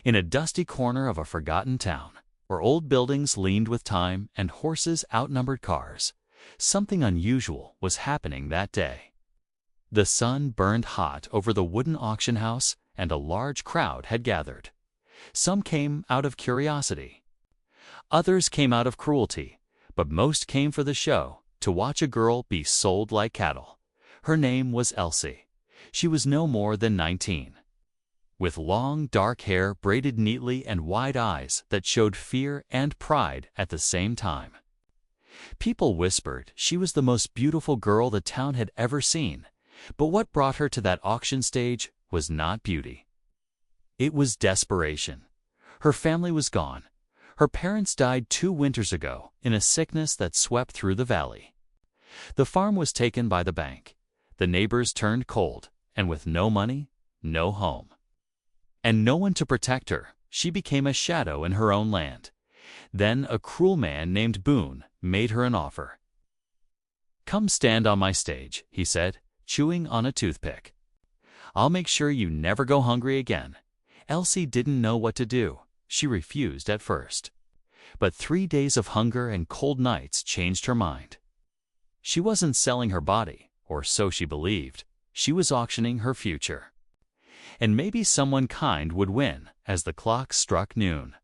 In a dusty corner of a forgotten town, where old buildings leaned with time and horses outnumbered cars, something unusual was happening that day. The sun burned hot over the wooden auction house, and a large crowd had gathered. Some came out of curiosity. Others came out of cruelty, but most came for the show, to watch a girl be sold like cattle. Her name was Elsie. She was no more than 19. With long, dark hair braided neatly and wide eyes that showed fear and pride at the same time. People whispered she was the most beautiful girl the town had ever seen, but what brought her to that auction stage was not beauty. It was desperation. Her family was gone. Her parents died 2 winters ago in a sickness that swept through the valley. The farm was taken by the bank. The neighbors turned cold, and with no money, no home. And no one to protect her, she became a shadow in her own land. Then a cruel man named Boone made her an offer. "Come stand on my stage," he said, chewing on a toothpick. "I'll make sure you never go hungry again." Elsie didn't know what to do. She refused at first. But 3 days of hunger and cold nights changed her mind. She wasn't selling her body, or so she believed. She was auctioning her future. And maybe someone kind would win as the clock struck noon.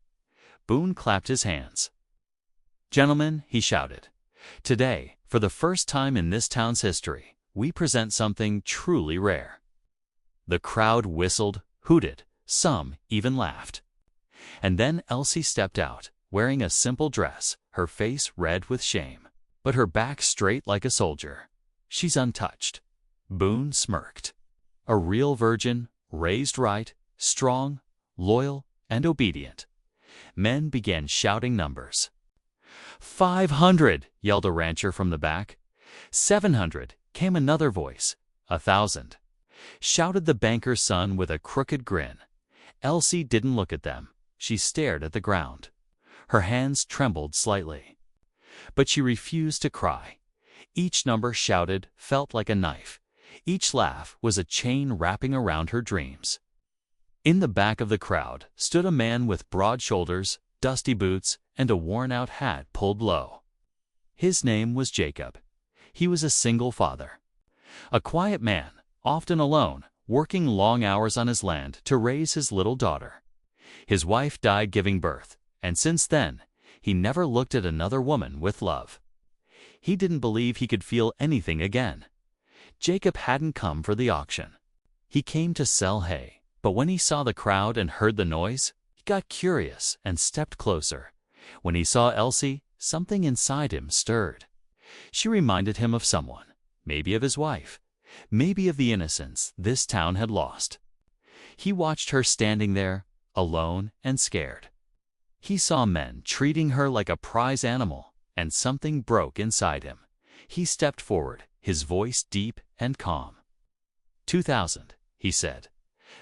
Boone clapped his hands. "Gentlemen," he shouted, "today, for the first time in this town's history, we present something truly rare." The crowd whistled, hooted, some even laughed. And then Elsie stepped out, wearing a simple dress, her face red with shame, but her back straight like a soldier. "She's untouched." Boone smirked. A real virgin, raised right, strong, loyal, and obedient. Men began shouting numbers. 500, yelled a rancher from the back. 700, came another voice. 1,000, shouted the banker's son with a crooked grin. Elsie didn't look at them. She stared at the ground. Her hands trembled slightly. But she refused to cry. Each number shouted felt like a knife. Each laugh was a chain wrapping around her dreams. In the back of the crowd stood a man with broad shoulders, dusty boots, and a worn-out hat pulled low. His name was Jacob. He was a single father. A quiet man, often alone, working long hours on his land to raise his little daughter. His wife died giving birth, and since then, he never looked at another woman with love. He didn't believe he could feel anything again. Jacob hadn't come for the auction. He came to sell hay, but when he saw the crowd and heard the noise, he got curious and stepped closer. When he saw Elsie, something inside him stirred. She reminded him of someone, maybe of his wife, maybe of the innocence this town had lost. He watched her standing there, alone and scared. He saw men treating her like a prize animal, and something broke inside him. He stepped forward, his voice deep and calm. 2,000, he said.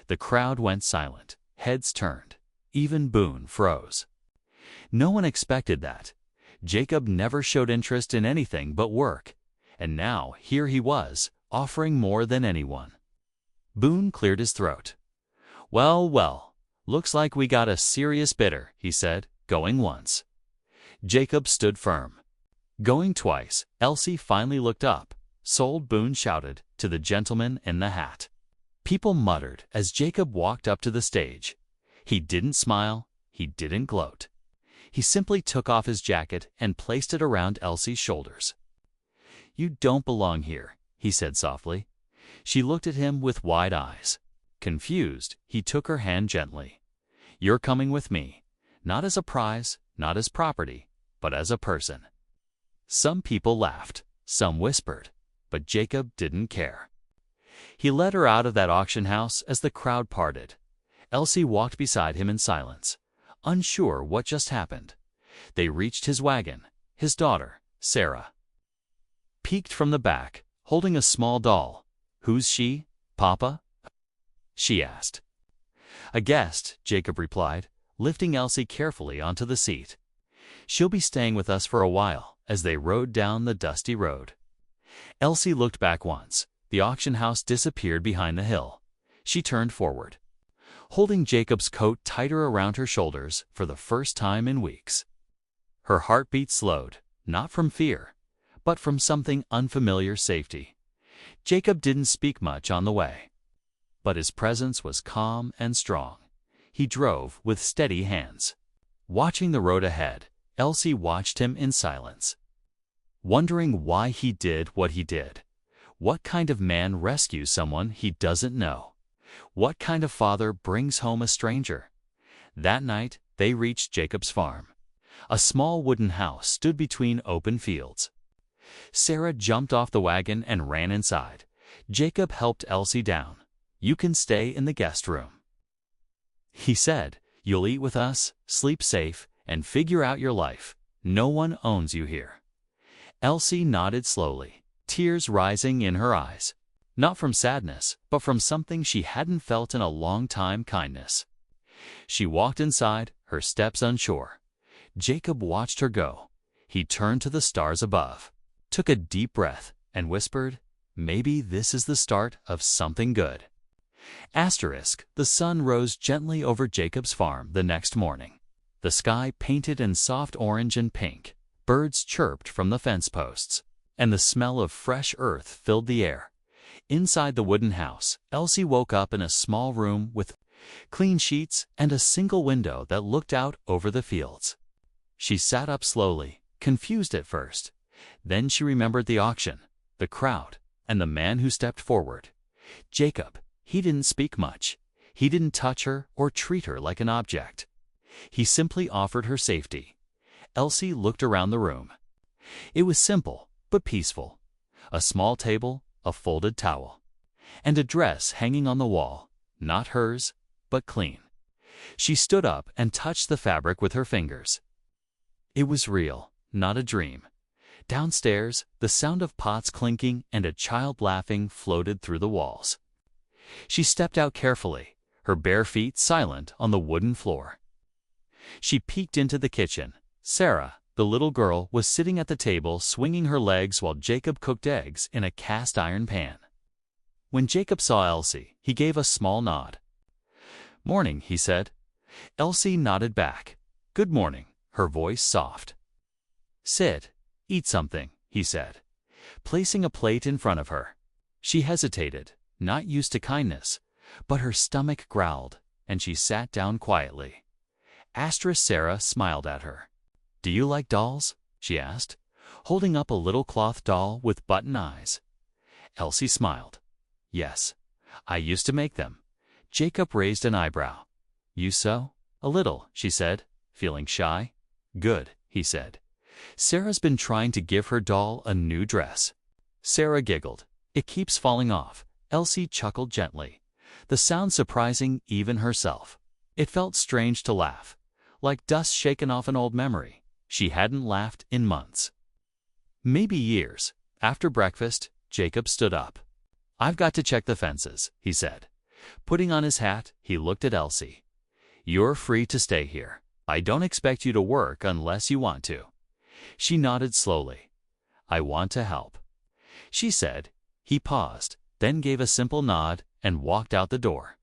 The crowd went silent, heads turned. Even Boone froze. No one expected that. Jacob never showed interest in anything but work, and now here he was, offering more than anyone. Boone cleared his throat. "Well, well, looks like we got a serious bidder," he said, going once. Jacob stood firm. Going twice, Elsie finally looked up. "Sold," Boone shouted to the gentleman in the hat. People muttered as Jacob walked up to the stage. He didn't smile, he didn't gloat. He simply took off his jacket and placed it around Elsie's shoulders. "You don't belong here," he said softly. She looked at him with wide eyes. Confused, he took her hand gently. "You're coming with me, not as a prize, not as property, but as a person." Some people laughed, some whispered, but Jacob didn't care. He led her out of that auction house as the crowd parted. Elsie walked beside him in silence, unsure what just happened. They reached his wagon, his daughter, Sarah, peeked from the back, holding a small doll. "Who's she, Papa?" she asked. "A guest," Jacob replied, lifting Elsie carefully onto the seat. "She'll be staying with us for a while," as they rode down the dusty road. Elsie looked back once. The auction house disappeared behind the hill. She turned forward. holding Jacob's coat tighter around her shoulders for the first time in weeks. Her heartbeat slowed, not from fear, but from something unfamiliar: safety. Jacob didn't speak much on the way, but his presence was calm and strong. He drove with steady hands. Watching the road ahead, Elsie watched him in silence, wondering why he did what he did. What kind of man rescues someone he doesn't know? What kind of father brings home a stranger? That night, they reached Jacob's farm. A small wooden house stood between open fields. Sarah jumped off the wagon and ran inside. Jacob helped Elsie down. "You can stay in the guest room," he said. "You'll eat with us, sleep safe, and figure out your life. No one owns you here." Elsie nodded slowly, tears rising in her eyes. Not from sadness, but from something she hadn't felt in a long time: kindness. She walked inside, her steps unsure. Jacob watched her go. He turned to the stars above, took a deep breath, and whispered, "Maybe this is the start of something good." The sun rose gently over Jacob's farm the next morning. The sky painted in soft orange and pink. Birds chirped from the fence posts, and the smell of fresh earth filled the air. Inside the wooden house, Elsie woke up in a small room with clean sheets and a single window that looked out over the fields. She sat up slowly, confused at first. Then she remembered the auction, the crowd, and the man who stepped forward. Jacob. He didn't speak much. He didn't touch her or treat her like an object. He simply offered her safety. Elsie looked around the room. It was simple, but peaceful. A small table, a folded towel, and a dress hanging on the wall, not hers, but clean. She stood up and touched the fabric with her fingers. It was real, not a dream. Downstairs, the sound of pots clinking and a child laughing floated through the walls. She stepped out carefully, her bare feet silent on the wooden floor. She peeked into the kitchen. Sarah, the little girl, was sitting at the table swinging her legs while Jacob cooked eggs in a cast-iron pan. When Jacob saw Elsie, he gave a small nod. "Morning," he said. Elsie nodded back. "Good morning," her voice soft. "Sit, eat something," he said, placing a plate in front of her. She hesitated, not used to kindness, but her stomach growled, and she sat down quietly. Sarah smiled at her. "Do you like dolls?" she asked, holding up a little cloth doll with button eyes. Elsie smiled. "Yes, I used to make them." Jacob raised an eyebrow. "You sew?" "A little," she said, feeling shy. "Good," he said. "Sarah's been trying to give her doll a new dress." Sarah giggled. "It keeps falling off." Elsie chuckled gently, the sound surprising even herself. It felt strange to laugh, like dust shaken off an old memory. She hadn't laughed in months. Maybe years. After breakfast, Jacob stood up. "I've got to check the fences," he said. Putting on his hat, he looked at Elsie. "You're free to stay here. I don't expect you to work unless you want to." She nodded slowly. "I want to help," she said. He paused, then gave a simple nod and walked out the door.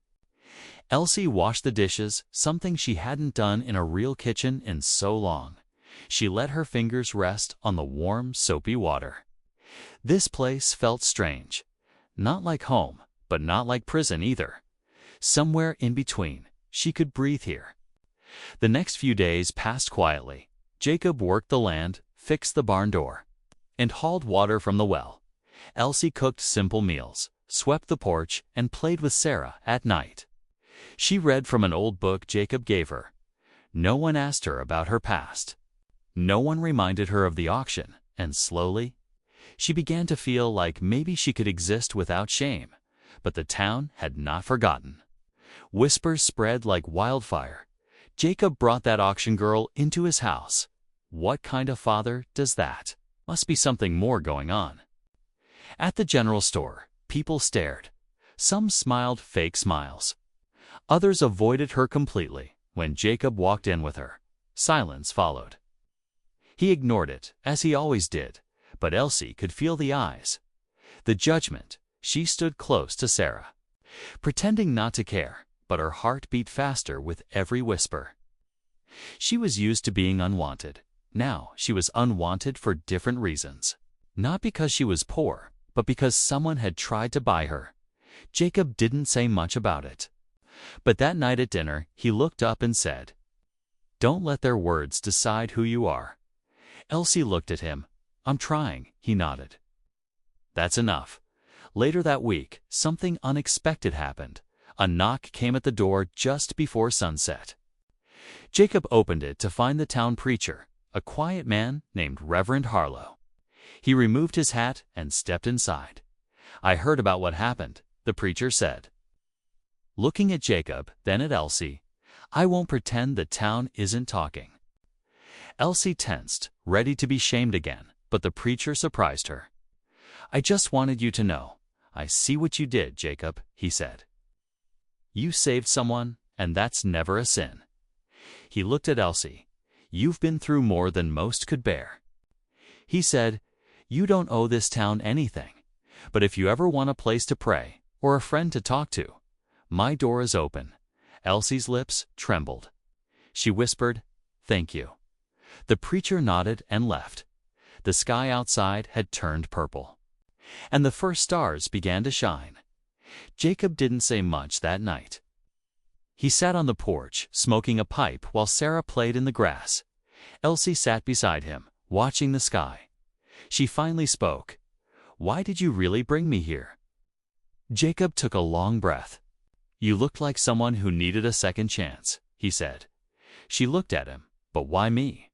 Elsie washed the dishes, something she hadn't done in a real kitchen in so long. She let her fingers rest on the warm, soapy water. This place felt strange. Not like home, but not like prison either. Somewhere in between. She could breathe here. The next few days passed quietly. Jacob worked the land, fixed the barn door, and hauled water from the well. Elsie cooked simple meals, swept the porch, and played with Sarah at night. She read from an old book Jacob gave her. No one asked her about her past. No one reminded her of the auction, and slowly, she began to feel like maybe she could exist without shame. But the town had not forgotten. Whispers spread like wildfire. Jacob brought that auction girl into his house. What kind of father does that? Must be something more going on. At the general store, people stared. Some smiled fake smiles. Others avoided her completely. When Jacob walked in with her, silence followed. He ignored it, as he always did, but Elsie could feel the eyes. The judgment. She stood close to Sarah, pretending not to care. but her heart beat faster with every whisper. She was used to being unwanted. Now she was unwanted for different reasons. Not because she was poor, but because someone had tried to buy her. Jacob didn't say much about it. But that night at dinner, he looked up and said, "Don't let their words decide who you are." Elsie looked at him. "I'm trying," he nodded. "That's enough." Later that week, something unexpected happened. A knock came at the door just before sunset. Jacob opened it to find the town preacher, a quiet man named Reverend Harlow. He removed his hat and stepped inside. "I heard about what happened," the preacher said. Looking at Jacob, then at Elsie, "I won't pretend the town isn't talking." Elsie tensed, ready to be shamed again, but the preacher surprised her. "I just wanted you to know. I see what you did, Jacob," he said. "You saved someone, and that's never a sin." He looked at Elsie. "You've been through more than most could bear." He said, "You don't owe this town anything, but if you ever want a place to pray or a friend to talk to, my door is open." Elsie's lips trembled. She whispered, "Thank you." The preacher nodded and left. The sky outside had turned purple, and the first stars began to shine. Jacob didn't say much that night. He sat on the porch, smoking a pipe while Sarah played in the grass. Elsie sat beside him, watching the sky. She finally spoke. "Why did you really bring me here?" Jacob took a long breath. "You looked like someone who needed a second chance," he said. She looked at him. "But why me?"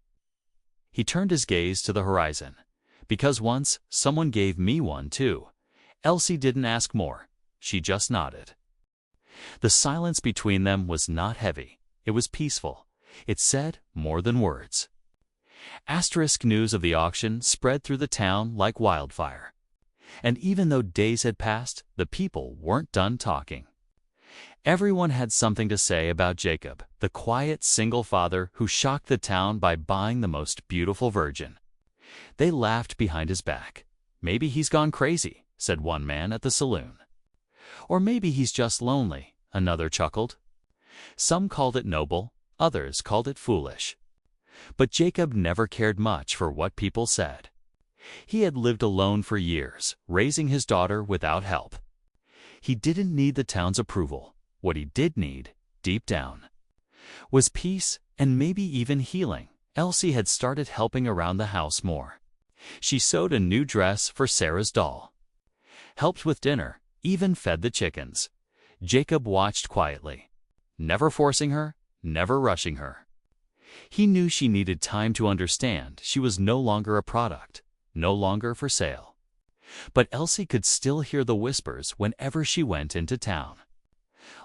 He turned his gaze to the horizon. "Because once someone gave me one too." Elsie didn't ask more. She just nodded. The silence between them was not heavy. It was peaceful. It said more than words. Asterisk news of the auction spread through the town like wildfire. And even though days had passed, the people weren't done talking. Everyone had something to say about Jacob, the quiet single father who shocked the town by buying the most beautiful virgin. They laughed behind his back. "Maybe he's gone crazy," said one man at the saloon. "Or maybe he's just lonely," another chuckled. Some called it noble, others called it foolish. But Jacob never cared much for what people said. He had lived alone for years, raising his daughter without help. He didn't need the town's approval. What he did need, deep down, was peace and maybe even healing. Elsie had started helping around the house more. She sewed a new dress for Sarah's doll, helped with dinner, even fed the chickens. Jacob watched quietly, never forcing her, never rushing her. He knew she needed time to understand she was no longer a product, no longer for sale. But Elsie could still hear the whispers whenever she went into town.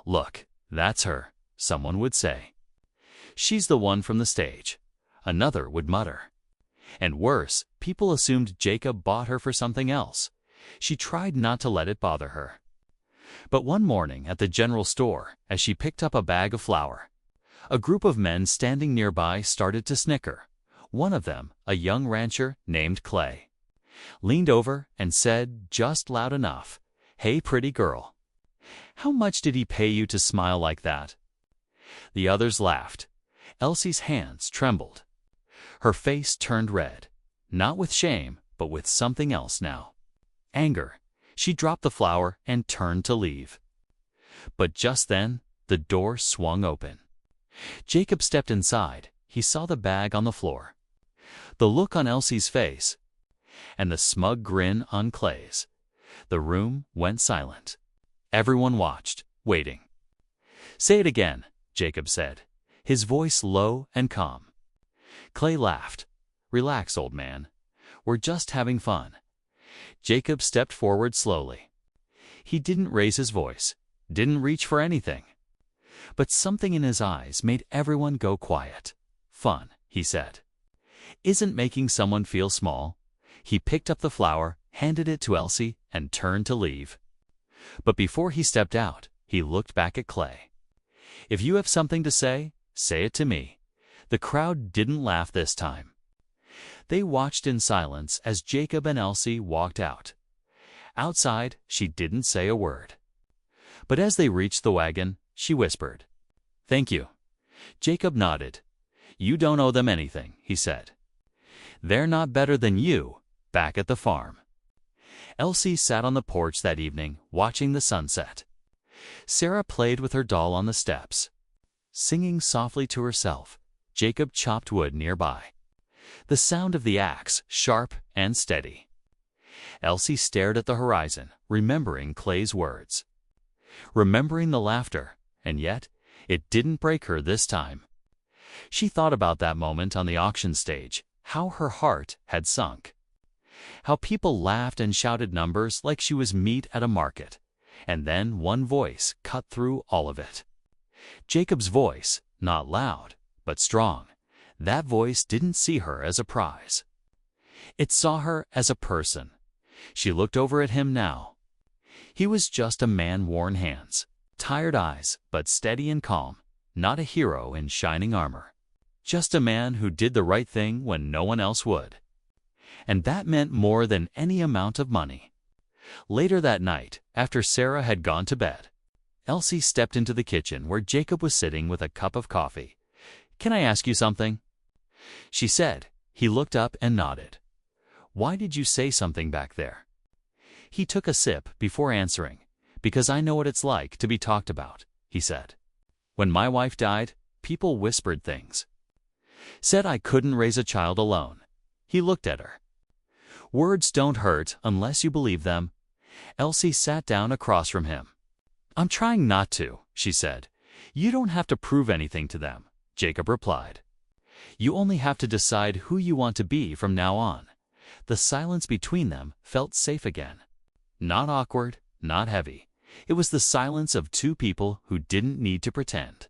"Look, that's her," someone would say. "She's the one from the stage," another would mutter. And worse, people assumed Jacob bought her for something else. She tried not to let it bother her. But one morning at the general store, as she picked up a bag of flour, a group of men standing nearby started to snicker. One of them, a young rancher named Clay, leaned over and said just loud enough, "Hey, pretty girl. How much did he pay you to smile like that?" The others laughed. Elsie's hands trembled. Her face turned red, not with shame, but with something else now. Anger. She dropped the flour and turned to leave. But just then, the door swung open. Jacob stepped inside. He saw the bag on the floor, the look on Elsie's face, and the smug grin on Clay's. The room went silent. Everyone watched, waiting. "Say it again," Jacob said, his voice low and calm. Clay laughed. "Relax, old man. We're just having fun." Jacob stepped forward slowly. He didn't raise his voice, didn't reach for anything. But something in his eyes made everyone go quiet. "Fun," he said, "isn't making someone feel small." He picked up the flour, handed it to Elsie, and turned to leave. But before he stepped out, he looked back at Clay. "If you have something to say, say it to me." The crowd didn't laugh this time. They watched in silence as Jacob and Elsie walked out. Outside, she didn't say a word. But as they reached the wagon, she whispered. Thank you. Jacob nodded. You don't owe them anything, he said. They're not better than you, back at the farm. Elsie sat on the porch that evening, watching the sunset. Sarah played with her doll on the steps. Singing softly to herself, Jacob chopped wood nearby. The sound of the axe, sharp and steady. Elsie stared at the horizon, remembering Clay's words. Remembering the laughter, and yet, it didn't break her this time. She thought about that moment on the auction stage, how her heart had sunk. How people laughed and shouted numbers like she was meat at a market, and then one voice cut through all of it. Jacob's voice, not loud, but strong. That voice didn't see her as a prize. It saw her as a person. She looked over at him now. He was just a man, worn hands, tired eyes, but steady and calm, not a hero in shining armor. Just a man who did the right thing when no one else would. And that meant more than any amount of money. Later that night, after Sarah had gone to bed, Elsie stepped into the kitchen where Jacob was sitting with a cup of coffee. Can I ask you something? She said. He looked up and nodded. Why did you say something back there? He took a sip before answering. Because I know what it's like to be talked about, he said. When my wife died, people whispered things. Said I couldn't raise a child alone. He looked at her. Words don't hurt unless you believe them. Elsie sat down across from him. I'm trying not to, she said. You don't have to prove anything to them, Jacob replied. You only have to decide who you want to be from now on. The silence between them felt safe again. Not awkward, not heavy. It was the silence of two people who didn't need to pretend.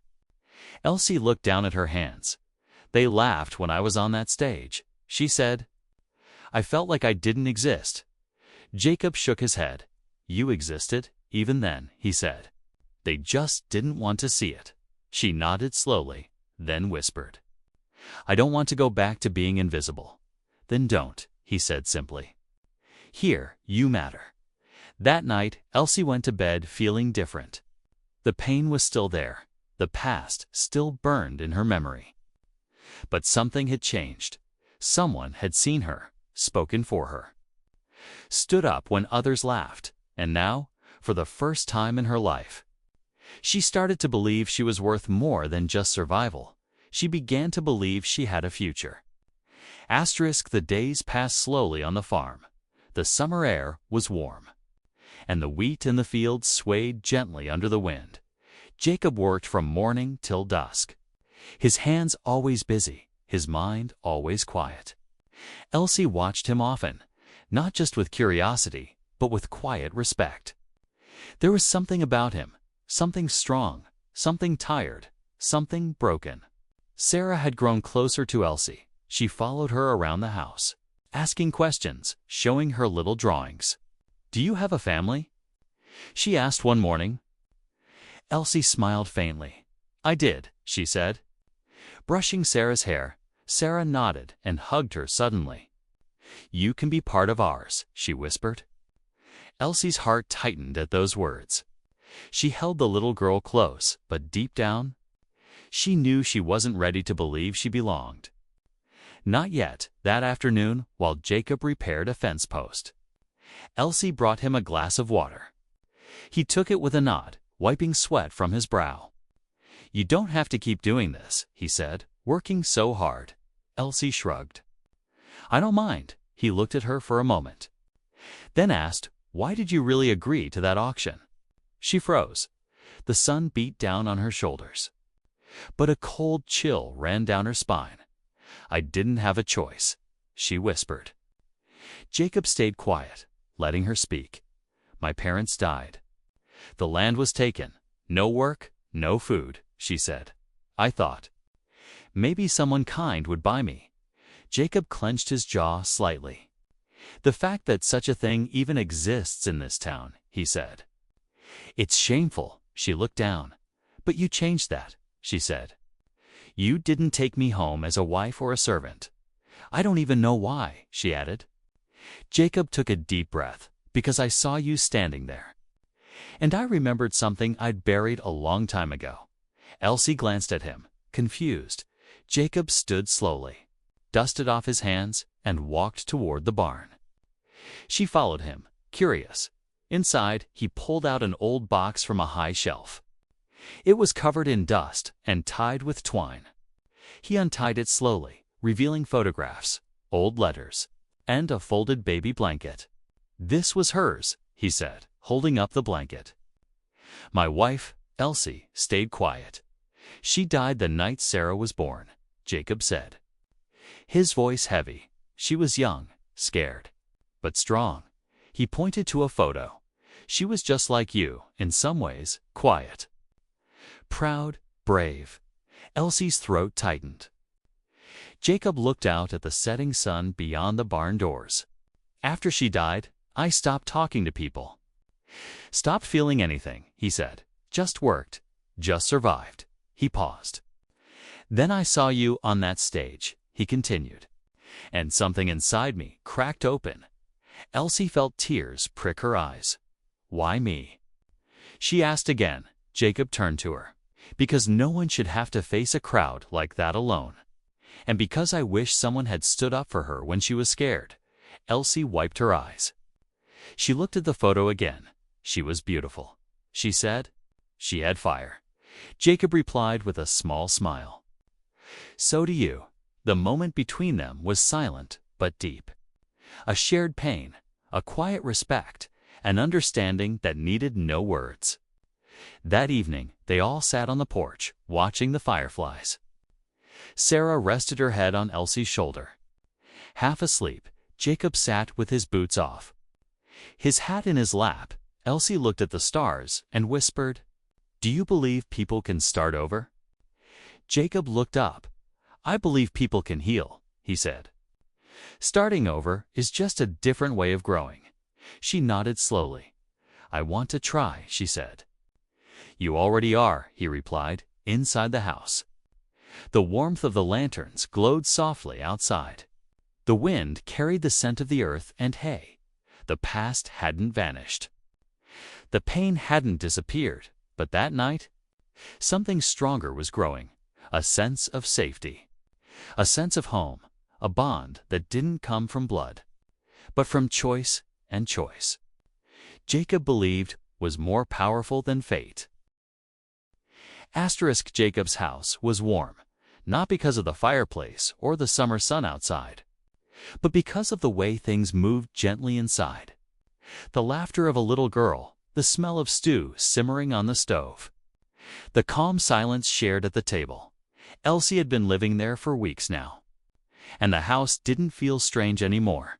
Elsie looked down at her hands. They laughed when I was on that stage, she said. I felt like I didn't exist. Jacob shook his head. You existed, even then, he said. They just didn't want to see it. She nodded slowly, then whispered. I don't want to go back to being invisible. Then don't, he said simply. Here, you matter. That night, Elsie went to bed feeling different. The pain was still there. The past still burned in her memory. But something had changed. Someone had seen her, spoken for her. Stood up when others laughed, and now, for the first time in her life, she started to believe she was worth more than just survival. She began to believe she had a future. The days passed slowly on the farm. The summer air was warm, and the wheat in the fields swayed gently under the wind. Jacob worked from morning till dusk. His hands always busy, his mind always quiet. Elsie watched him often, not just with curiosity, but with quiet respect. There was something about him, something strong, something tired, something broken. Sarah had grown closer to Elsie. She followed her around the house, asking questions, showing her little drawings. Do you have a family? She asked one morning. Elsie smiled faintly. I did, she said. Brushing Sarah's hair, Sarah nodded and hugged her suddenly. You can be part of ours, she whispered. Elsie's heart tightened at those words. She held the little girl close, but deep down, she knew she wasn't ready to believe she belonged. Not yet. That afternoon, while Jacob repaired a fence post, Elsie brought him a glass of water. He took it with a nod, wiping sweat from his brow. You don't have to keep doing this, he said, working so hard. Elsie shrugged. I don't mind. He looked at her for a moment, then asked, why did you really agree to that auction? She froze. The sun beat down on her shoulders, but a cold chill ran down her spine. I didn't have a choice, she whispered. Jacob stayed quiet, letting her speak. My parents died. The land was taken. No work, no food, she said. I thought, maybe someone kind would buy me. Jacob clenched his jaw slightly. The fact that such a thing even exists in this town, he said. It's shameful, she looked down. But you changed that, she said. You didn't take me home as a wife or a servant. I don't even know why, she added. Jacob took a deep breath. Because I saw you standing there. And I remembered something I'd buried a long time ago. Elsie glanced at him, confused. Jacob stood slowly, dusted off his hands, and walked toward the barn. She followed him, curious. Inside, he pulled out an old box from a high shelf. It was covered in dust and tied with twine. He untied it slowly, revealing photographs, old letters, and a folded baby blanket. "This was hers," he said, holding up the blanket. "My wife, Elsie, stayed quiet. She died the night Sarah was born," Jacob said. His voice heavy. She was young, scared, but strong. He pointed to a photo. She was just like you, in some ways, quiet. Proud, brave. Elsie's throat tightened. Jacob looked out at the setting sun beyond the barn doors. "After she died, I stopped talking to people. Stopped feeling anything," he said. "Just worked, just survived." He paused. "Then I saw you on that stage," he continued, "and something inside me cracked open." Elsie felt tears prick her eyes. "Why me?" she asked again. Jacob turned to her. "Because no one should have to face a crowd like that alone. And because I wish someone had stood up for her when she was scared." Elsie wiped her eyes. She looked at the photo again. She was beautiful. She said, "She had fire." Jacob replied with a small smile. "So do you." The moment between them was silent but deep. A shared pain, a quiet respect, an understanding that needed no words. That evening, they all sat on the porch, watching the fireflies. Sarah rested her head on Elsie's shoulder. Half asleep, Jacob sat with his boots off. His hat in his lap, Elsie looked at the stars and whispered, "Do you believe people can start over?" Jacob looked up. "I believe people can heal," he said. "Starting over is just a different way of growing." She nodded slowly. "I want to try," she said. "You already are," he replied, inside the house. The warmth of the lanterns glowed softly outside. The wind carried the scent of the earth and hay. The past hadn't vanished. The pain hadn't disappeared, but that night, something stronger was growing, a sense of safety, a sense of home, a bond that didn't come from blood, but from choice and choice. Jacob believed was more powerful than fate. Jacob's house was warm, not because of the fireplace or the summer sun outside, but because of the way things moved gently inside. The laughter of a little girl, the smell of stew simmering on the stove, the calm silence shared at the table. Elsie had been living there for weeks now, and the house didn't feel strange anymore.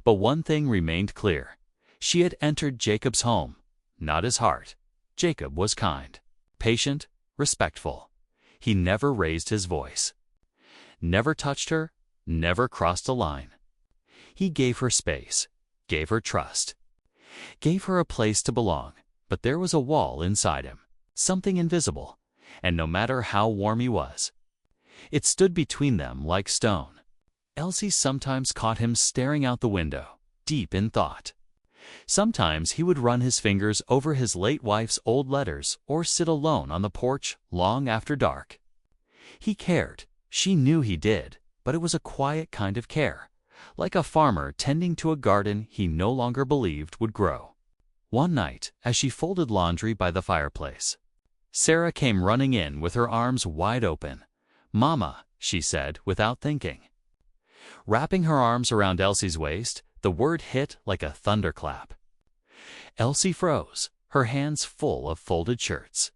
But one thing remained clear. She had entered Jacob's home, not his heart. Jacob was kind, patient, respectful. He never raised his voice, never touched her, never crossed a line. He gave her space, gave her trust, gave her a place to belong, but there was a wall inside him, something invisible, and no matter how warm he was, it stood between them like stone. Elsie sometimes caught him staring out the window, deep in thought. Sometimes he would run his fingers over his late wife's old letters or sit alone on the porch long after dark. He cared. She knew he did, but it was a quiet kind of care, like a farmer tending to a garden he no longer believed would grow. One night, as she folded laundry by the fireplace, Sarah came running in with her arms wide open. "Mama," she said without thinking. Wrapping her arms around Elsie's waist, the word hit like a thunderclap. Elsie froze, her hands full of folded shirts.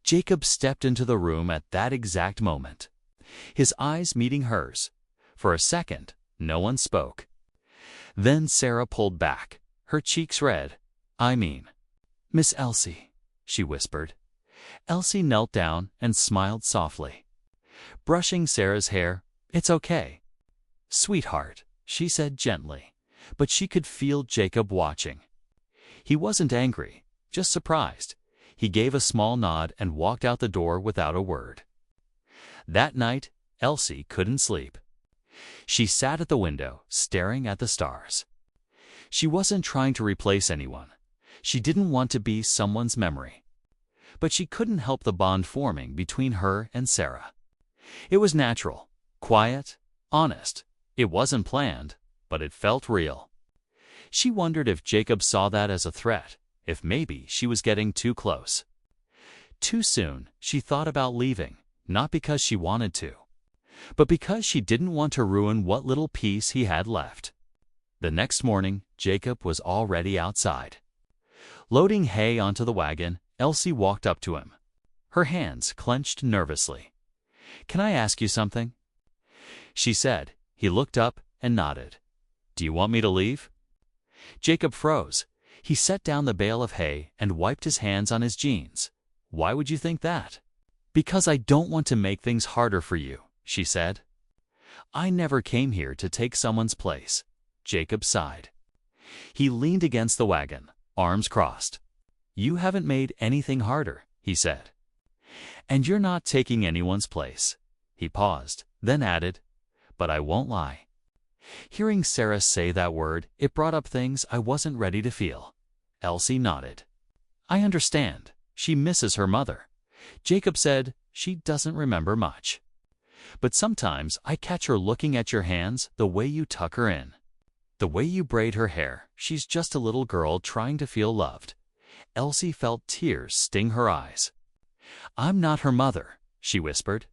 Jacob stepped into the room at that exact moment, his eyes meeting hers. For a second, no one spoke. Then Sarah pulled back, her cheeks red. "I mean, Miss Elsie," she whispered. Elsie knelt down and smiled softly, brushing Sarah's hair. "It's okay, sweetheart," she said gently, but she could feel Jacob watching. He wasn't angry, just surprised. He gave a small nod and walked out the door without a word. That night, Elsie couldn't sleep. She sat at the window, staring at the stars. She wasn't trying to replace anyone. She didn't want to be someone's memory. But she couldn't help the bond forming between her and Sarah. It was natural, quiet, honest. It wasn't planned, but it felt real. She wondered if Jacob saw that as a threat, if maybe she was getting too close. Too soon, she thought about leaving, not because she wanted to, but because she didn't want to ruin what little peace he had left. The next morning, Jacob was already outside. Loading hay onto the wagon, Elsie walked up to him. Her hands clenched nervously. "Can I ask you something?" she said. He looked up and nodded. "Do you want me to leave?" Jacob froze. He set down the bale of hay and wiped his hands on his jeans. "Why would you think that?" "Because I don't want to make things harder for you," she said. "I never came here to take someone's place." Jacob sighed. He leaned against the wagon, arms crossed. "You haven't made anything harder," he said. "And you're not taking anyone's place." He paused, then added, "But I won't lie." Hearing Sarah say that word, it brought up things I wasn't ready to feel. Elsie nodded. "I understand. She misses her mother." Jacob said, "She doesn't remember much. But sometimes I catch her looking at your hands, the way you tuck her in. The way you braid her hair. She's just a little girl trying to feel loved." Elsie felt tears sting her eyes. "I'm not her mother," she whispered.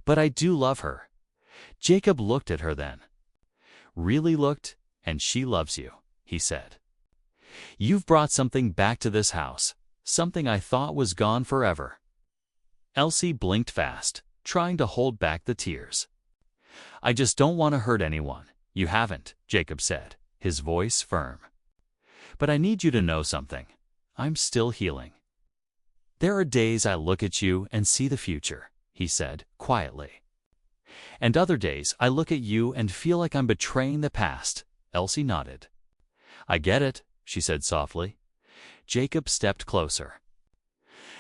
"But I do love her." Jacob looked at her then. "Really looked, and she loves you," he said. "You've brought something back to this house, something I thought was gone forever." Elsie blinked fast, trying to hold back the tears. "I just don't want to hurt anyone." "You haven't," Jacob said, his voice firm. "But I need you to know something. I'm still healing." "There are days I look at you and see the future," he said, quietly. "And other days I look at you and feel like I'm betraying the past." Elsie nodded. "I get it," she said softly. Jacob stepped closer.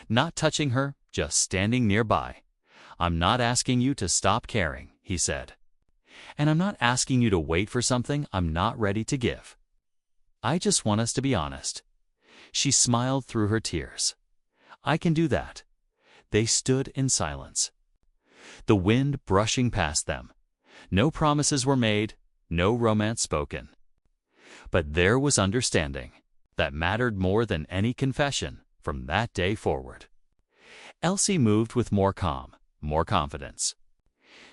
Not touching her, just standing nearby. "I'm not asking you to stop caring," he said. "And I'm not asking you to wait for something I'm not ready to give. I just want us to be honest." She smiled through her tears. "I can do that." They stood in silence, the wind brushing past them. No promises were made, no romance spoken. But there was understanding that mattered more than any confession from that day forward. Elsie moved with more calm, more confidence.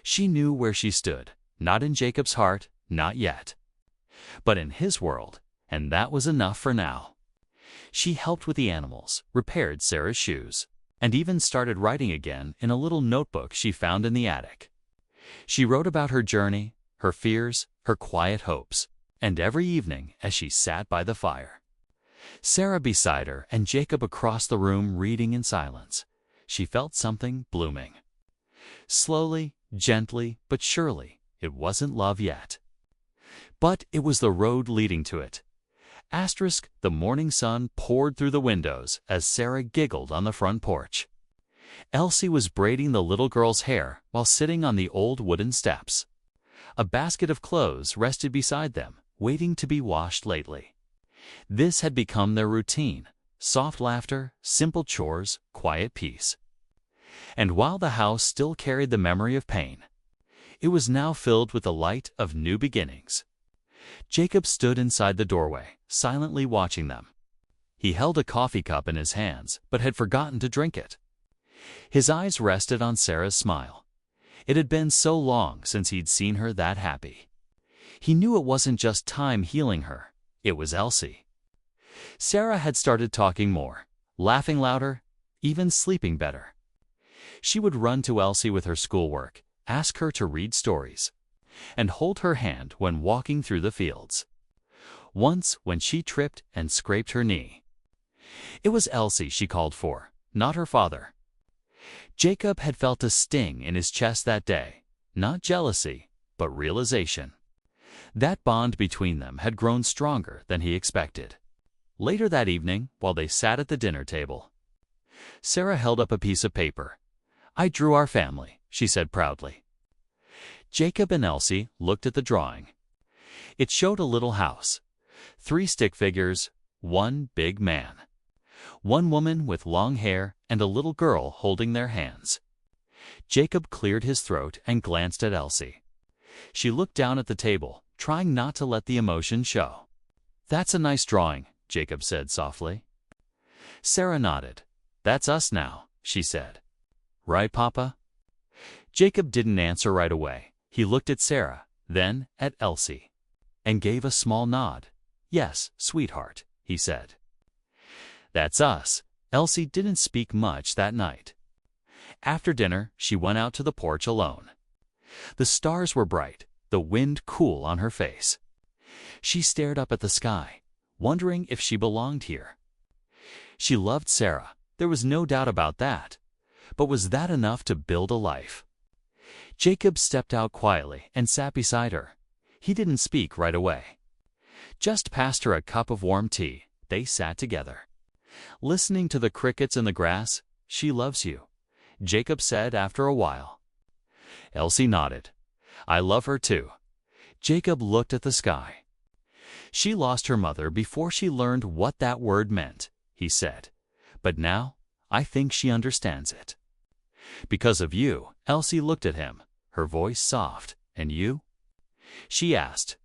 She knew where she stood, not in Jacob's heart, not yet, but in his world, and that was enough for now. She helped with the animals, repaired Sarah's shoes, and even started writing again in a little notebook she found in the attic. She wrote about her journey, her fears, her quiet hopes, and every evening as she sat by the fire, Sarah beside her and Jacob across the room reading in silence, she felt something blooming. Slowly, gently, but surely, it wasn't love yet. But it was the road leading to it. The morning sun poured through the windows as Sarah giggled on the front porch. Elsie was braiding the little girl's hair while sitting on the old wooden steps. A basket of clothes rested beside them, waiting to be washed lately. This had become their routine: soft laughter, simple chores, quiet peace. And while the house still carried the memory of pain, it was now filled with the light of new beginnings. Jacob stood inside the doorway, silently watching them. He held a coffee cup in his hands, but had forgotten to drink it. His eyes rested on Sarah's smile. It had been so long since he'd seen her that happy. He knew it wasn't just time healing her, it was Elsie. Sarah had started talking more, laughing louder, even sleeping better. She would run to Elsie with her schoolwork, ask her to read stories, and hold her hand when walking through the fields. Once, when she tripped and scraped her knee, it was Elsie she called for, not her father. Jacob had felt a sting in his chest that day, not jealousy, but realization. That bond between them had grown stronger than he expected. Later that evening, while they sat at the dinner table, Sarah held up a piece of paper. "I drew our family," she said proudly. Jacob and Elsie looked at the drawing. It showed a little house, 3 stick figures, one big man. One woman with long hair and a little girl holding their hands. Jacob cleared his throat and glanced at Elsie. She looked down at the table, trying not to let the emotion show. "That's a nice drawing," Jacob said softly. Sarah nodded. "That's us now," she said. "Right, Papa?" Jacob didn't answer right away. He looked at Sarah, then at Elsie, and gave a small nod. "Yes, sweetheart," he said. "That's us." Elsie didn't speak much that night. After dinner, she went out to the porch alone. The stars were bright, the wind cool on her face. She stared up at the sky, wondering if she belonged here. She loved Sarah, there was no doubt about that. But was that enough to build a life? Jacob stepped out quietly and sat beside her. He didn't speak right away. Just passed her a cup of warm tea. They sat together. Listening to the crickets in the grass. "She loves you," Jacob said after a while. Elsie nodded. "I love her too." Jacob looked at the sky. "She lost her mother before she learned what that word meant," he said. "But now, I think she understands it." "Because of you," Elsie looked at him, her voice soft. "And you?" She asked,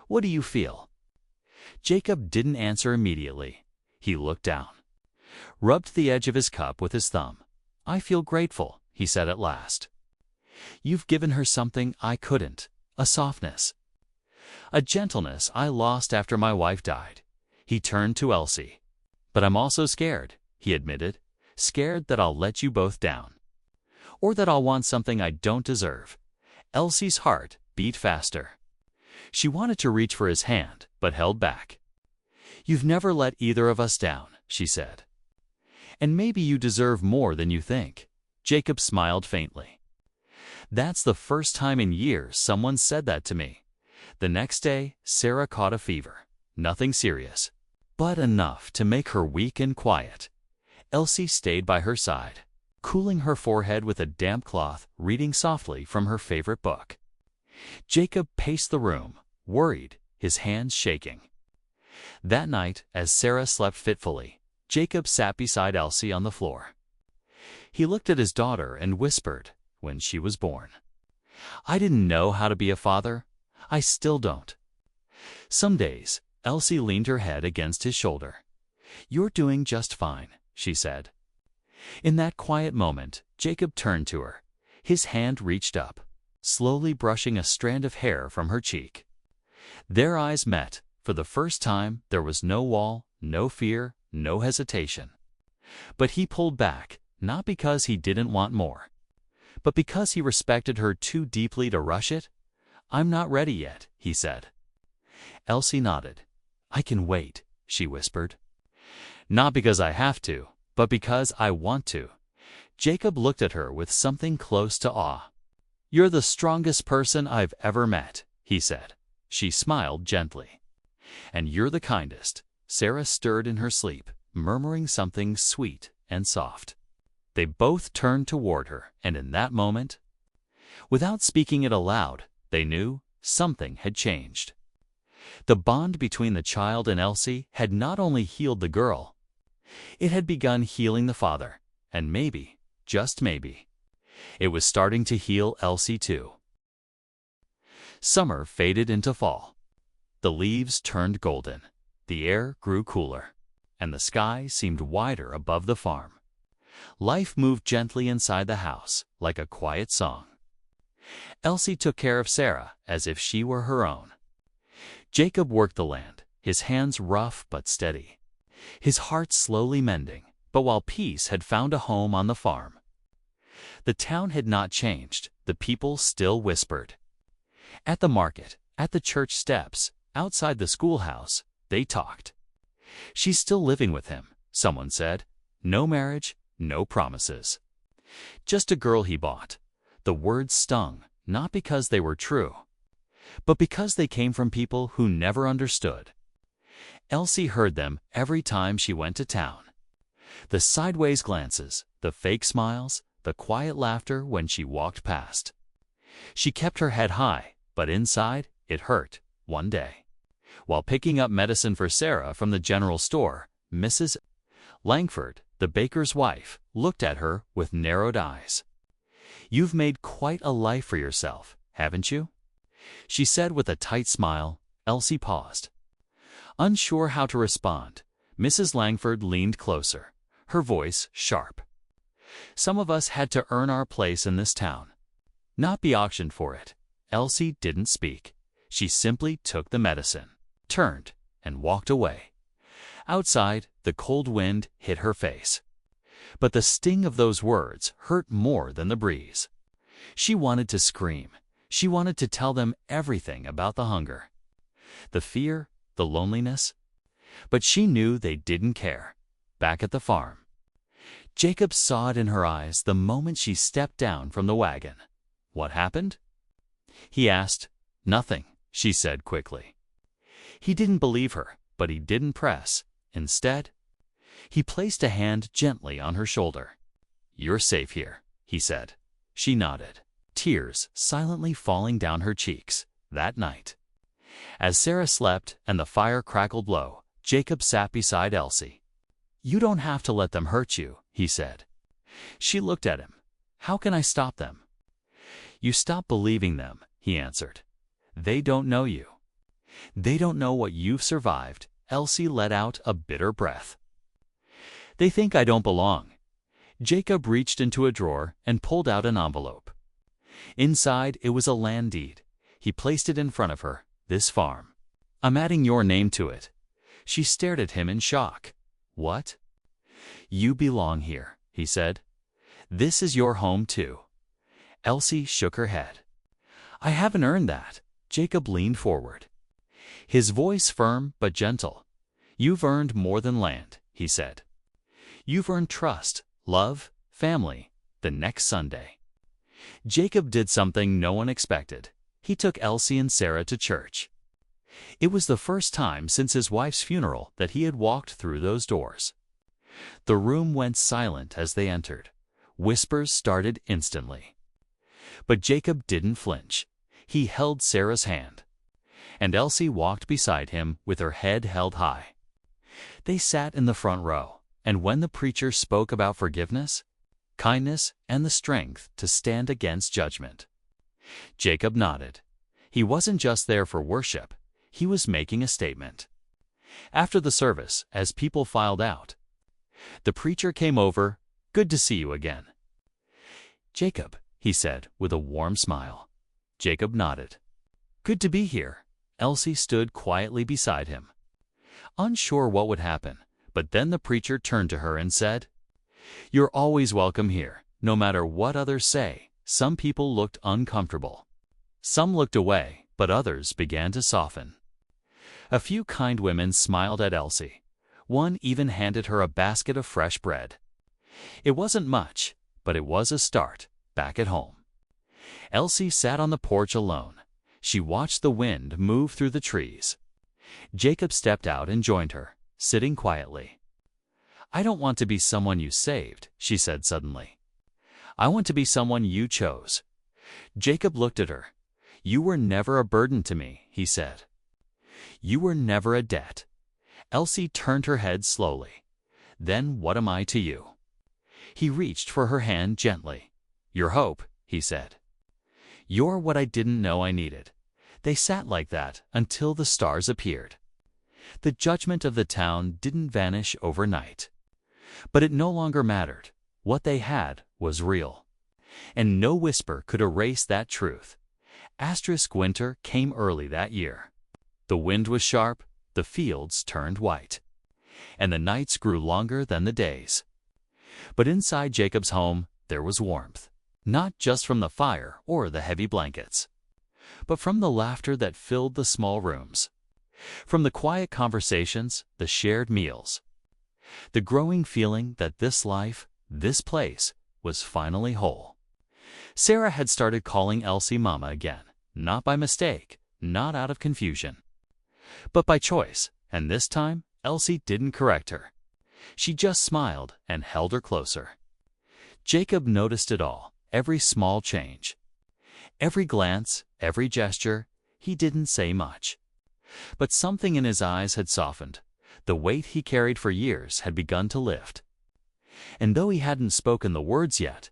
"What do you feel?" Jacob didn't answer immediately. He looked down, rubbed the edge of his cup with his thumb. "I feel grateful," he said at last. "You've given her something I couldn't, a softness, a gentleness I lost after my wife died." He turned to Elsie. "But I'm also scared," he admitted, "scared that I'll let you both down, or that I'll want something I don't deserve." Elsie's heart beat faster. She wanted to reach for his hand, but held back. "You've never let either of us down," she said. "And maybe you deserve more than you think." Jacob smiled faintly. "That's the first time in years someone said that to me." The next day, Sarah caught a fever. Nothing serious, but enough to make her weak and quiet. Elsie stayed by her side, cooling her forehead with a damp cloth, reading softly from her favorite book. Jacob paced the room, worried, his hands shaking. That night, as Sarah slept fitfully, Jacob sat beside Elsie on the floor. He looked at his daughter and whispered, "When she was born, I didn't know how to be a father. I still don't." Some days, Elsie leaned her head against his shoulder. "You're doing just fine," she said. In that quiet moment, Jacob turned to her. His hand reached up, slowly brushing a strand of hair from her cheek. Their eyes met. For the first time, there was no wall, no fear, no hesitation. But he pulled back, not because he didn't want more, but because he respected her too deeply to rush it. "I'm not ready yet," he said. Elsie nodded. "I can wait," she whispered. "Not because I have to, but because I want to." Jacob looked at her with something close to awe. "You're the strongest person I've ever met," he said. She smiled gently. "And you're the kindest." Sarah stirred in her sleep, murmuring something sweet and soft. They both turned toward her, and in that moment, without speaking it aloud, they knew something had changed. The bond between the child and Elsie had not only healed the girl, it had begun healing the father, and maybe, just maybe, it was starting to heal Elsie too. Summer faded into fall. The leaves turned golden, the air grew cooler, and the sky seemed wider above the farm. Life moved gently inside the house, like a quiet song. Elsie took care of Sarah as if she were her own. Jacob worked the land, his hands rough but steady, his heart slowly mending. But while peace had found a home on the farm, the town had not changed. The people still whispered. At the market, at the church steps, outside the schoolhouse, they talked. "She's still living with him," someone said. "No marriage, no promises. Just a girl he bought." The words stung, not because they were true, but because they came from people who never understood. Elsie heard them every time she went to town. The sideways glances, the fake smiles, the quiet laughter when she walked past. She kept her head high, but inside, it hurt. One day, While picking up medicine for Sarah from the general store, Mrs. Langford, the baker's wife, looked at her with narrowed eyes. "You've made quite a life for yourself, haven't you?" she said with a tight smile. Elsie paused. Unsure how to respond, Mrs. Langford leaned closer, her voice sharp. "Some of us had to earn our place in this town, not be auctioned for it." Elsie didn't speak. She simply took the medicine, turned, and walked away. Outside, the cold wind hit her face. But the sting of those words hurt more than the breeze. She wanted to scream. She wanted to tell them everything about the hunger, the fear, the loneliness. But she knew they didn't care. Back at the farm, Jacob saw it in her eyes the moment she stepped down from the wagon. "What happened?" he asked. "Nothing," she said quickly. He didn't believe her, but he didn't press. Instead, he placed a hand gently on her shoulder. "You're safe here," he said. She nodded, tears silently falling down her cheeks. That night, as Sarah slept and the fire crackled low, Jacob sat beside Elsie. "You don't have to let them hurt you," he said. She looked at him. "How can I stop them?" "You stop believing them," he answered. "They don't know you. They don't know what you've survived." Elsie let out a bitter breath. "They think I don't belong." Jacob reached into a drawer and pulled out an envelope. Inside, it was a land deed. He placed it in front of her. "This farm. I'm adding your name to it." She stared at him in shock. "What?" "You belong here," he said. "This is your home, too." Elsie shook her head. "I haven't earned that." Jacob leaned forward, his voice firm but gentle. "You've earned more than land," he said. "You've earned trust, love, family." The next Sunday, Jacob did something no one expected. He took Elsie and Sarah to church. It was the first time since his wife's funeral that he had walked through those doors. The room went silent as they entered. Whispers started instantly. But Jacob didn't flinch. He held Sarah's hand, and Elsie walked beside him with her head held high. They sat in the front row, and when the preacher spoke about forgiveness, kindness, and the strength to stand against judgment, Jacob nodded. He wasn't just there for worship. He was making a statement. After the service, as people filed out, the preacher came over. "Good to see you again, Jacob," he said with a warm smile. Jacob nodded. "Good to be here." Elsie stood quietly beside him, unsure what would happen, but then the preacher turned to her and said, "You're always welcome here, no matter what others say." Some people looked uncomfortable. Some looked away, but others began to soften. A few kind women smiled at Elsie. One even handed her a basket of fresh bread. It wasn't much, but it was a start. Back at home, Elsie sat on the porch alone. She watched the wind move through the trees. Jacob stepped out and joined her, sitting quietly. "I don't want to be someone you saved," she said suddenly. "I want to be someone you chose." Jacob looked at her. "You were never a burden to me," he said. "You were never a debt." Elsie turned her head slowly. "Then what am I to you?" He reached for her hand gently. "Your hope," he said. "You're what I didn't know I needed." They sat like that until the stars appeared. The judgment of the town didn't vanish overnight. But it no longer mattered. What they had was real. And no whisper could erase that truth. Winter came early that year. The wind was sharp, the fields turned white, and the nights grew longer than the days. But inside Jacob's home there was warmth, not just from the fire or the heavy blankets, but from the laughter that filled the small rooms, from the quiet conversations, the shared meals, the growing feeling that this life, this place, was finally whole. Sarah had started calling Elsie Mama again, not by mistake, not out of confusion, but by choice, and this time Elsie didn't correct her. She just smiled and held her closer. Jacob noticed it all, every small change, every glance, every gesture. He didn't say much, But something in his eyes had softened. The weight he carried for years had begun to lift. And though he hadn't spoken the words yet,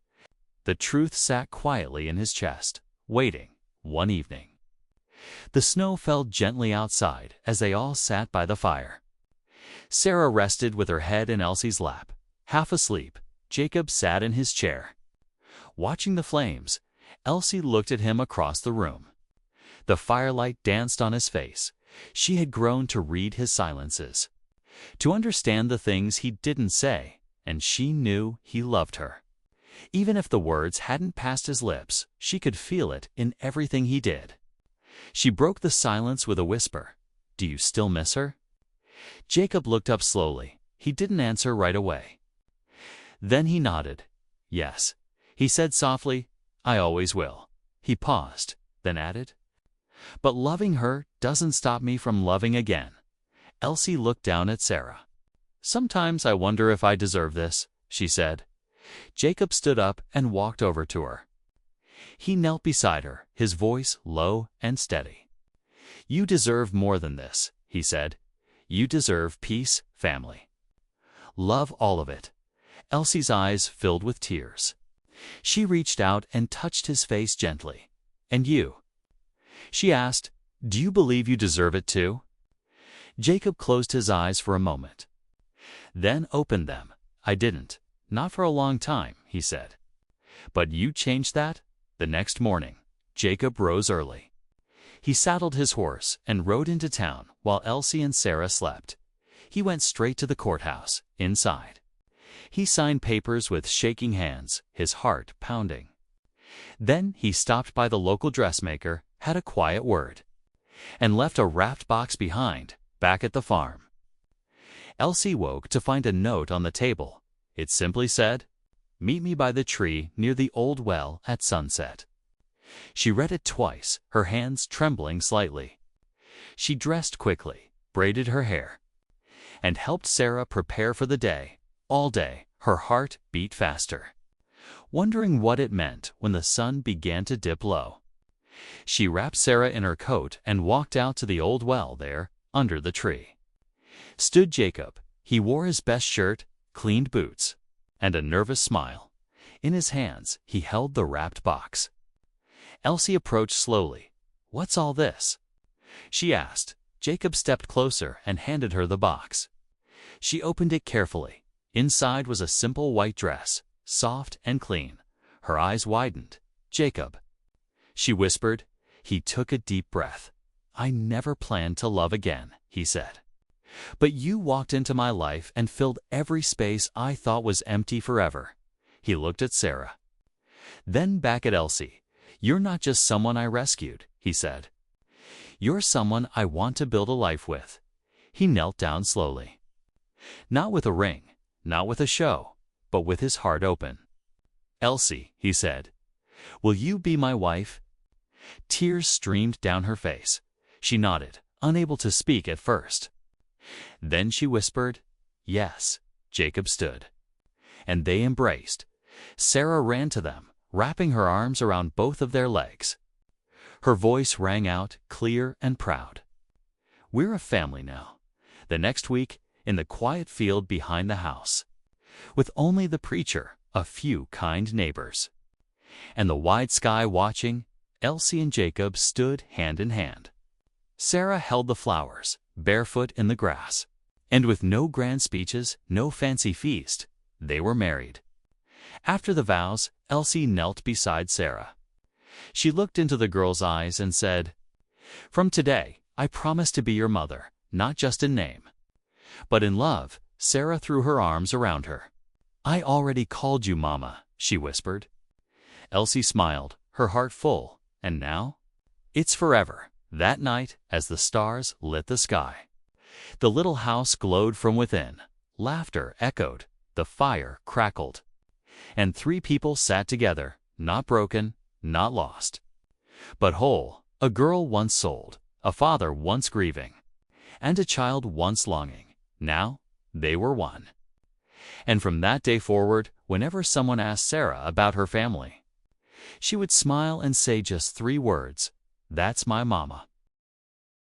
the truth sat quietly in his chest, waiting. One evening, the snow fell gently outside as they all sat by the fire. Sarah rested with her head in Elsie's lap. Half asleep, Jacob sat in his chair. Watching the flames, Elsie looked at him across the room. The firelight danced on his face. She had grown to read his silences, to understand the things he didn't say, and she knew he loved her. Even if the words hadn't passed his lips, she could feel it in everything he did. She broke the silence with a whisper. "Do you still miss her?" Jacob looked up slowly. He didn't answer right away. Then he nodded. "Yes." He said softly, "I always will." He paused, then added, "But loving her doesn't stop me from loving again." Elsie looked down at Sarah. "Sometimes I wonder if I deserve this," she said. Jacob stood up and walked over to her. He knelt beside her, his voice low and steady. "You deserve more than this," he said. "You deserve peace, family. Love, all of it." Elsie's eyes filled with tears. She reached out and touched his face gently. "And you?" she asked. "Do you believe you deserve it too?" Jacob closed his eyes for a moment, then opened them. "I didn't. Not for a long time," he said. "But you changed that." The next morning, Jacob rose early. He saddled his horse and rode into town while Elsie and Sarah slept. He went straight to the courthouse. Inside, he signed papers with shaking hands, his heart pounding. Then he stopped by the local dressmaker, had a quiet word, and left a wrapped box behind, back at the farm. Elsie woke to find a note on the table. It simply said, "Meet me by the tree near the old well at sunset." She read it twice, her hands trembling slightly. She dressed quickly, braided her hair, and helped Sarah prepare for the day. All day, her heart beat faster, wondering what it meant when the sun began to dip low. She wrapped Sarah in her coat and walked out to the old well. There, under the tree, stood Jacob. He wore his best shirt, cleaned boots, and a nervous smile. In his hands, he held the wrapped box. Elsie approached slowly. "What's all this?" she asked. Jacob stepped closer and handed her the box. She opened it carefully. Inside was a simple white dress, soft and clean. Her eyes widened. "Jacob," she whispered. He took a deep breath. "I never planned to love again," he said. "But you walked into my life and filled every space I thought was empty forever." He looked at Sarah, then back at Elsie. "You're not just someone I rescued," he said. "You're someone I want to build a life with." He knelt down slowly. Not with a ring, not with a show, but with his heart open. "Elsie," he said, "will you be my wife?" Tears streamed down her face. She nodded, unable to speak at first. Then she whispered, "Yes." Jacob stood, and they embraced. Sarah ran to them, wrapping her arms around both of their legs. Her voice rang out, clear and proud. "We're a family now." The next week, in the quiet field behind the house, with only the preacher, a few kind neighbors, and the wide sky watching, Elsie and Jacob stood hand in hand. Sarah held the flowers, barefoot in the grass, and with no grand speeches, no fancy feast, they were married. After the vows, Elsie knelt beside Sarah. She looked into the girl's eyes and said, "From today, I promise to be your mother, not just in name, but in love." Sarah threw her arms around her. "I already called you Mama," she whispered. Elsie smiled, her heart full. "And now?" "It's forever." That night, as the stars lit the sky, the little house glowed from within. Laughter echoed, the fire crackled, and three people sat together, not broken, not lost, but whole. A girl once sold, a father once grieving, and a child once longing. Now they were one. And from that day forward, whenever someone asked Sarah about her family, she would smile and say just three words, "That's my mama."